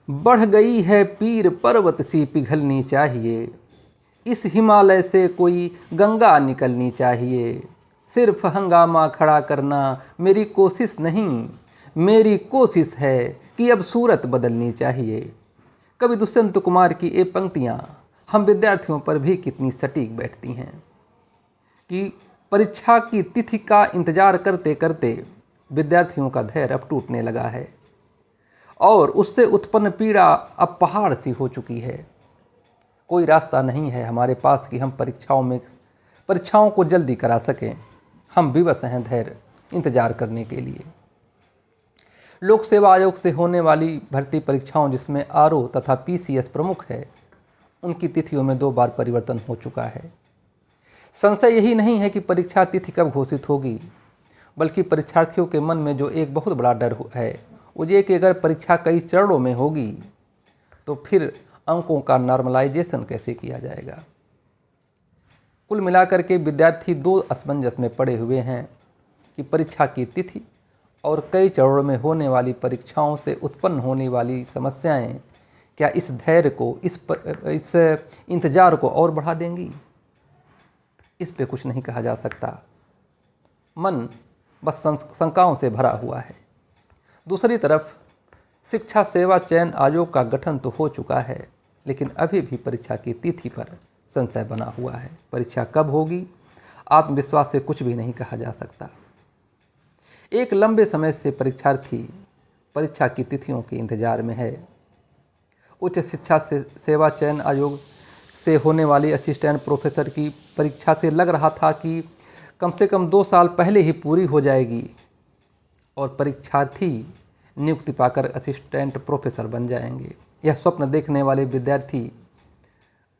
बढ़ गई है पीर पर्वत सी पिघलनी चाहिए, इस हिमालय से कोई गंगा निकलनी चाहिए। सिर्फ हंगामा खड़ा करना मेरी कोशिश नहीं, मेरी कोशिश है कि अब सूरत बदलनी चाहिए। कवि दुष्यंत कुमार की ये पंक्तियाँ हम विद्यार्थियों पर भी कितनी सटीक बैठती हैं कि परीक्षा की तिथि का इंतजार करते करते विद्यार्थियों का धैर्य अब टूटने लगा है और उससे उत्पन्न पीड़ा अब पहाड़ सी हो चुकी है। कोई रास्ता नहीं है हमारे पास कि हम परीक्षाओं को जल्दी करा सकें। हम विवश हैं धैर्य इंतजार करने के लिए। लोक सेवा आयोग से होने वाली भर्ती परीक्षाओं जिसमें आरओ तथा पीसीएस प्रमुख है, उनकी तिथियों में 2 बार परिवर्तन हो चुका है। संशय यही नहीं है कि परीक्षा तिथि कब घोषित होगी, बल्कि परीक्षार्थियों के मन में जो एक बहुत बड़ा डर है वो ये कि अगर परीक्षा कई चरणों में होगी तो फिर अंकों का नॉर्मलाइजेशन कैसे किया जाएगा। कुल मिलाकर के विद्यार्थी 2 असमंजस में पड़े हुए हैं कि परीक्षा की तिथि और कई चरणों में होने वाली परीक्षाओं से उत्पन्न होने वाली समस्याएं क्या इस धैर्य को, इस इंतजार को और बढ़ा देंगी। इस पे कुछ नहीं कहा जा सकता। मन बस शंकाओं से भरा हुआ है। दूसरी तरफ शिक्षा सेवा चयन आयोग का गठन तो हो चुका है, लेकिन अभी भी परीक्षा की तिथि पर संशय बना हुआ है। परीक्षा कब होगी, आत्मविश्वास से कुछ भी नहीं कहा जा सकता। एक लंबे समय से परीक्षार्थी परीक्षा की तिथियों के इंतजार में है। उच्च शिक्षा सेवा चयन आयोग से होने वाली असिस्टेंट प्रोफेसर की परीक्षा से लग रहा था कि कम से कम 2 साल पहले ही पूरी हो जाएगी और परीक्षार्थी नियुक्ति पाकर असिस्टेंट प्रोफेसर बन जाएंगे। यह स्वप्न देखने वाले विद्यार्थी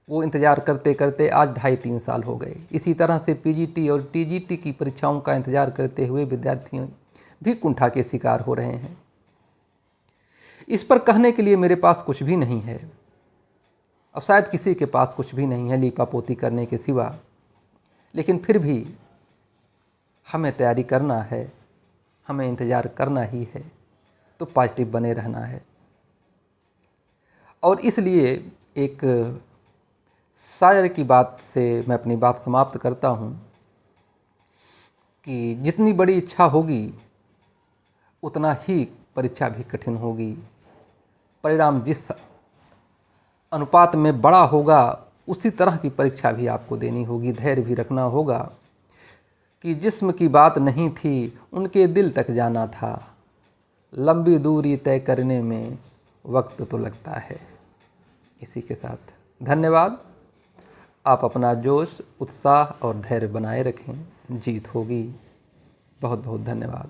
वो इंतज़ार करते करते आज 2.5-3 साल हो गए। इसी तरह से पीजीटी और टीजीटी की परीक्षाओं का इंतजार करते हुए विद्यार्थी भी कुंठा के शिकार हो रहे हैं। इस पर कहने के लिए मेरे पास कुछ भी नहीं है और शायद किसी के पास कुछ भी नहीं है लीपापोती करने के सिवा, लेकिन फिर भी हमें तैयारी करना है, हमें इंतज़ार करना ही है, तो पॉजिटिव बने रहना है। और इसलिए एक शायर की बात से मैं अपनी बात समाप्त करता हूँ कि जितनी बड़ी इच्छा होगी उतना ही परीक्षा भी कठिन होगी। परिणाम जिस अनुपात में बड़ा होगा उसी तरह की परीक्षा भी आपको देनी होगी। धैर्य भी रखना होगा कि जिस्म की बात नहीं थी उनके दिल तक जाना था, लंबी दूरी तय करने में वक्त तो लगता है। इसी के साथ धन्यवाद। आप अपना जोश, उत्साह और धैर्य बनाए रखें, जीत होगी। बहुत बहुत धन्यवाद।